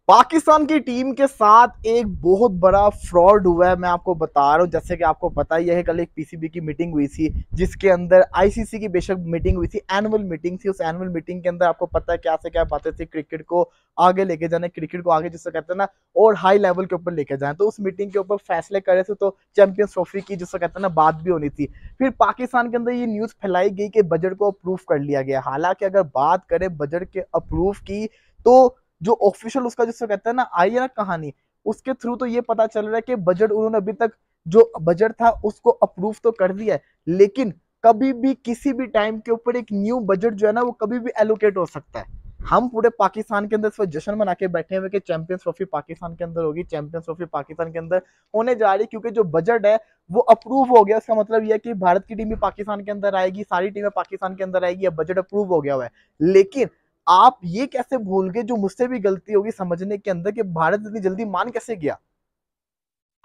पाकिस्तान की टीम के साथ एक बहुत बड़ा फ्रॉड हुआ है। मैं आपको बता रहा हूँ, जैसे कि आपको पता ही है, कल एक पीसीबी की मीटिंग हुई थी जिसके अंदर आईसीसी की बेशक मीटिंग हुई थी, एनुअल मीटिंग थी। उस एनुअल मीटिंग के अंदर आपको पता है क्या से क्या बातें थी, क्रिकेट को आगे लेके जाना, क्रिकेट को आगे जिससे कहते हैं ना और हाई लेवल के ऊपर लेके जाए। तो उस मीटिंग के ऊपर फैसले करे थे, तो चैंपियंस ट्रॉफी की जिससे कहते हैं ना बात भी होनी थी। फिर पाकिस्तान के अंदर ये न्यूज फैलाई गई कि बजट को अप्रूव कर लिया गया। हालांकि अगर बात करें बजट के अप्रूव की, तो जो ऑफिशियल उसका जिसको कहते हैं ना आई है ना कहानी, उसके थ्रू तो ये पता चल रहा है कि बजट उन्होंने अभी तक जो बजट था उसको अप्रूव तो कर दिया है, लेकिन कभी भी किसी भी टाइम के ऊपर एक न्यू बजट जो है ना वो कभी भी एलोकेट हो सकता है। हम पूरे पाकिस्तान के अंदर इस वक्त जश्न मना के बैठे हुए कि चैंपियंस ट्रॉफी पाकिस्तान के अंदर होगी, चैंपियंस ट्रॉफी पाकिस्तान के अंदर होने जा रही, क्योंकि जो बजट है वो अप्रूव हो गया। इसका मतलब यह है कि भारत की टीम भी पाकिस्तान के अंदर आएगी, सारी टीमें पाकिस्तान के अंदर आएगी, बजट अप्रूव हो गया हुआ है। लेकिन आप ये कैसे भूल गए, जो मुझसे भी गलती होगी समझने के अंदर, कि भारत इतनी जल्दी मान कैसे गया।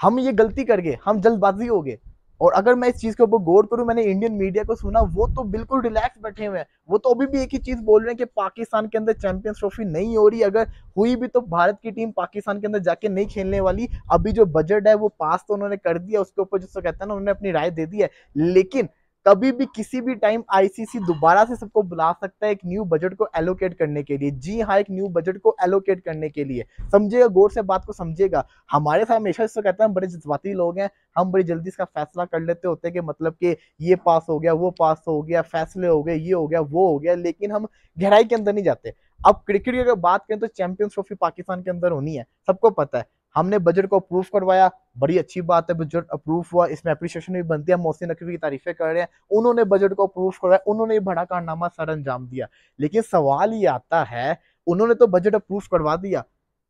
हम ये गलती कर गए, हम जल्दबाजी हो गए। और अगर मैं इस चीज के ऊपर गौर करूं, मैंने इंडियन मीडिया को सुना, वो तो बिल्कुल रिलैक्स बैठे हुए हैं। वो तो अभी भी एक ही चीज बोल रहे हैं कि पाकिस्तान के अंदर चैंपियंस ट्रॉफी नहीं हो रही, अगर हुई भी तो भारत की टीम पाकिस्तान के अंदर जाके नहीं खेलने वाली। अभी जो बजट है वो पास तो उन्होंने कर दिया, उसके ऊपर जिसको कहते हैं ना उन्होंने अपनी राय दे दी है। लेकिन कभी भी किसी भी टाइम आईसीसी दोबारा से सबको बुला सकता है एक न्यू बजट को एलोकेट करने के लिए। जी हाँ, एक न्यू बजट को एलोकेट करने के लिए। समझिएगा, गौर से बात को समझिएगा। हमारे साथ हमेशा इसको कहते हैं, हम बड़े जज्बाती लोग हैं, हम बड़ी जल्दी इसका फैसला कर लेते होते हैं कि मतलब कि ये पास हो गया, वो पास हो गया, फैसले हो गए, ये हो गया, वो हो गया, लेकिन हम गहराई के अंदर नहीं जाते। अब क्रिकेट की अगर बात करें तो चैंपियंस ट्रॉफी पाकिस्तान के अंदर होनी है, सबको पता है। हमने बजट को अप्रूव करवाया, बड़ी अच्छी बात है, बजट अप्रूव हुआ, इसमें अप्रिशिएशन भी बनती है। मोहसिन नकवी की तारीफें कर रहे हैं, उन्होंने बजट को अप्रूव करवाया, उन्होंने बड़ा कारनामा सर अंजाम दिया। लेकिन सवाल ये आता है, उन्होंने तो बजट अप्रूव करवा दिया,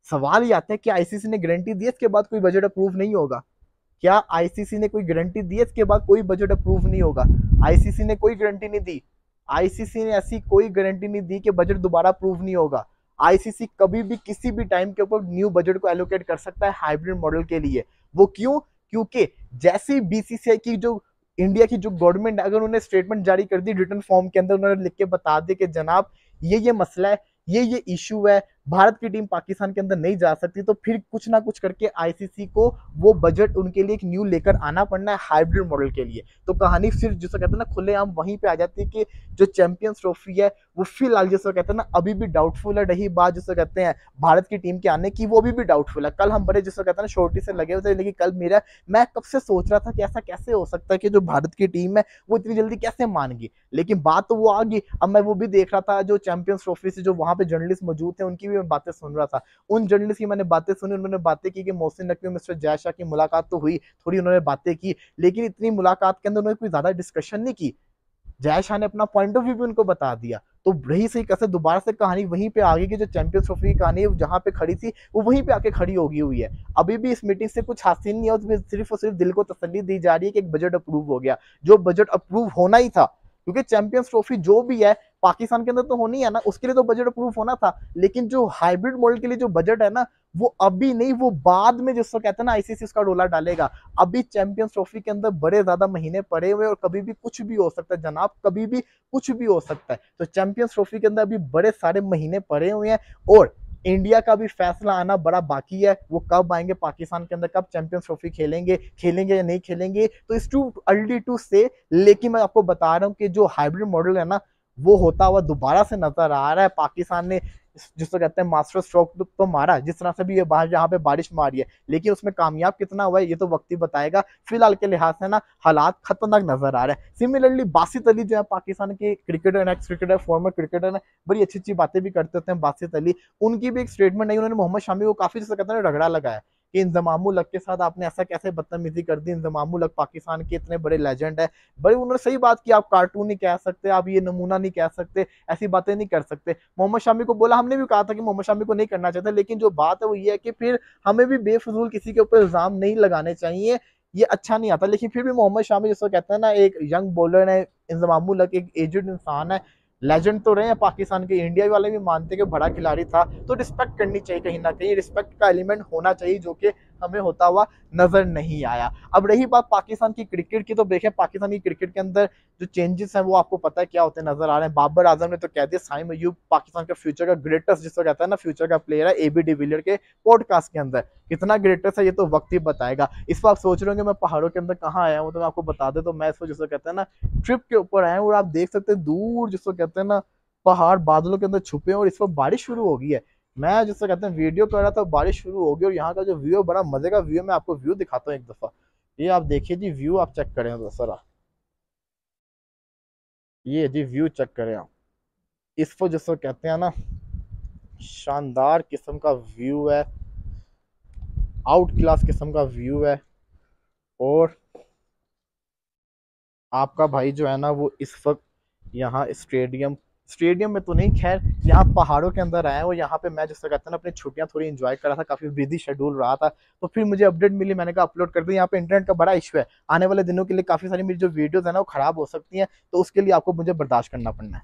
सवाल ये आता है कि आईसीसी ने गारंटी दी इसके बाद कोई बजट अप्रूव नहीं होगा? क्या आईसीसी ने कोई गारंटी दी इसके बाद कोई बजट अप्रूव नहीं होगा? आईसीसी ने कोई गारंटी नहीं दी। आईसीसी ने ऐसी कोई गारंटी नहीं दी कि बजट दोबारा अप्रूव नहीं होगा। आईसीसी कभी भी किसी भी टाइम के ऊपर न्यू बजट को एलोकेट कर सकता है हाइब्रिड मॉडल के लिए। वो क्यों? क्योंकि जैसी बीसीसीआई की जो इंडिया की जो गवर्नमेंट, अगर उन्होंने स्टेटमेंट जारी कर दी रिटर्न फॉर्म के अंदर, उन्होंने लिख के बता दी कि जनाब ये मसला है, ये इशू है, भारत की टीम पाकिस्तान के अंदर नहीं जा सकती, तो फिर कुछ ना कुछ करके आईसीसी को वो बजट उनके लिए एक न्यू लेकर आना पड़ना है हाइब्रिड मॉडल के लिए। तो कहानी सिर्फ जिसे कहते हैं ना खुलेआम वहीं पे आ जाती है कि जो चैंपियंस ट्रॉफी है वो फिलहाल जिसे कहते हैं ना अभी भी डाउटफुल है। रही बात जिसे कहते हैं भारत की टीम के आने की, वो भी डाउटफुल है। कल हम बड़े जिसे कहते हैं ना शोर्टी से लगे हुए थे, लेकिन कल मैं कब से सोच रहा था कि ऐसा कैसे हो सकता है कि जो भारत की टीम है वो इतनी जल्दी कैसे मान गई। लेकिन बात तो वो आ गई। अब मैं वो भी देख रहा था, जो चैंपियंस ट्रॉफी से जो वहां पे जर्नलिस्ट मौजूद थे उनकी भी मैं बातें सुन रहा था। उन जर्नलिस्ट की मैंने बातें सुनी, उन्होंने बातें की कि मोहसिन नकवी मिस्टर जय शाह की मुलाकात तो हुई, थोड़ी उन्होंने बातें की, लेकिन इतनी मुलाकात के अंदर उन्होंने कोई ज्यादा डिस्कशन नहीं की। जय शाह ने अपना पॉइंट ऑफ व्यू भी उनको बता दिया। तो रही सही कैसे दोबारा से कहानी वहीं पे आ गई कि जो चैंपियंस ट्रॉफी की कहानी जहां पे खड़ी थी वो वहीं पे आके खड़ी होगी हुई है। अभी भी इस मीटिंग से कुछ हासिल नहीं है, सिर्फ और सिर्फ दिल को तसल्ली दी जा रही है कि एक बजट अप्रूव हो गया, जो बजट अप्रूव होना ही था। क्योंकि चैंपियंस ट्रॉफी जो भी है पाकिस्तान के अंदर तो होनी है ना, उसके लिए तो बजट अप्रूव होना था। लेकिन जो हाइब्रिड मॉडल के लिए जो बजट है ना, वो अभी नहीं, वो बाद में जिसको कहते हैं ना आईसीसी उसका रोला डालेगा। अभी चैंपियंस ट्रॉफी के अंदर बड़े ज्यादा महीने पड़े हुए और कभी भी कुछ भी हो सकता है जनाब, कभी भी कुछ भी हो सकता है। तो चैंपियंस ट्रॉफी के अंदर अभी बड़े सारे महीने पड़े हुए हैं और इंडिया का भी फैसला आना बड़ा बाकी है। वो कब आएंगे पाकिस्तान के अंदर, कब चैंपियंस ट्रॉफी खेलेंगे या नहीं खेलेंगे, तो इट्स टू अर्ली टू से। लेकिन मैं आपको बता रहा हूँ कि जो हाइब्रिड मॉडल है ना वो होता हुआ दोबारा से नजर आ रहा है। पाकिस्तान ने जिसको कहते हैं मास्टर स्ट्रोक तो मारा, जिस तरह से भी ये बाहर जहाँ पे बारिश मारी है, लेकिन उसमें कामयाब कितना हुआ है ये तो वक्त ही बताएगा। फिलहाल के लिहाज से ना हालात खतरनाक नजर आ रहे हैं। सिमिलरली बासित अली जो है पाकिस्तान के cricketer, x cricketer, farmer cricketer है, बड़ी अच्छी अच्छी बातें भी करते होते हैं बासित अली। उनकी भी एक स्टेटमेंट नहीं, उन्होंने मोहम्मद शामी को काफी जिसे कहते हैं रगड़ा लगाया कि इंजमामुल हक के साथ आपने ऐसा कैसे बदतमीजी कर दी। इंजमामुल हक पाकिस्तान के इतने बड़े लेजेंड है, बड़े उन्होंने सही बात की, आप कार्टून नहीं कह सकते, आप ये नमूना नहीं कह सकते, ऐसी बातें नहीं कर सकते। मोहम्मद शामी को बोला, हमने भी कहा था कि मोहम्मद शामी को नहीं करना चाहता, लेकिन जो बात है वो ये है कि फिर हमें भी बेफजूल किसी के ऊपर इल्जाम नहीं लगाने चाहिए, ये अच्छा नहीं आता। लेकिन फिर भी मोहम्मद शामी जिसको कहते हैं ना एक यंग बॉलर है, इंजमामुल हक एक एजड इंसान है, लेजेंड तो रहे हैं पाकिस्तान के, इंडिया वाले भी मानते कि बड़ा खिलाड़ी था, तो रिस्पेक्ट करनी चाहिए, कहीं ना कहीं रिस्पेक्ट का एलिमेंट होना चाहिए जो कि हमें होता हुआ नजर नहीं आया। अब रही बात पाकिस्तान की क्रिकेट की, तो देखें पाकिस्तान की क्रिकेट के अंदर जो चेंजेस हैं वो आपको पता है क्या होते नजर आ रहे हैं। बाबर आजम ने तो कह दिया साइम अयूब पाकिस्तान का फ्यूचर का ग्रेटेस्ट, जिसको कहता है ना फ्यूचर का प्लेयर है, एबी डिविलियर के पॉडकास्ट के अंदर। कितना ग्रेटेस्ट है ये तो वक्त ही बताएगा। इस वक्त सोच रहे होंगे मैं पहाड़ों के अंदर कहाँ आया हूँ, तो मैं आपको बता दे, तो मैं इसको जिसको कहते हैं ना ट्रिप के ऊपर आया हूँ, और आप देख सकते हैं दूर जिसको कहते हैं ना पहाड़ बादलों के अंदर छुपे हैं, और इस वक्त बारिश शुरू हो गई है। मैं जिससे कहते हैं वीडियो कर रहा था, बारिश शुरू हो गई, और यहाँ का जो व्यू है बड़ा मजे का व्यू है। मैं आपको व्यू दिखाता हूँ एक दफा, ये आप देखिए जी, व्यू आप चेक करें जरा, ये जी व्यू चेक करें आप। इसको जिसको कहते हैं ना शानदार किस्म का व्यू है, आउट क्लास किस्म का व्यू है। और आपका भाई जो है ना वो इस वक्त यहाँ स्टेडियम स्टेडियम में तो नहीं, खैर यहाँ पहाड़ों के अंदर आया है। और यहाँ पे मैं जिससे कहता ना अपनी छुट्टियां थोड़ी एंजॉय कर रहा था, काफी बिजी शेड्यूल रहा था, तो फिर मुझे अपडेट मिली, मैंने कहा अपलोड कर दी। यहाँ पे इंटरनेट का बड़ा इशू है, आने वाले दिनों के लिए काफी सारी मेरी जो वीडियोस है ना वो खराब हो सकती हैं, तो उसके लिए आपको मुझे बर्दाश्त करना पड़ना है।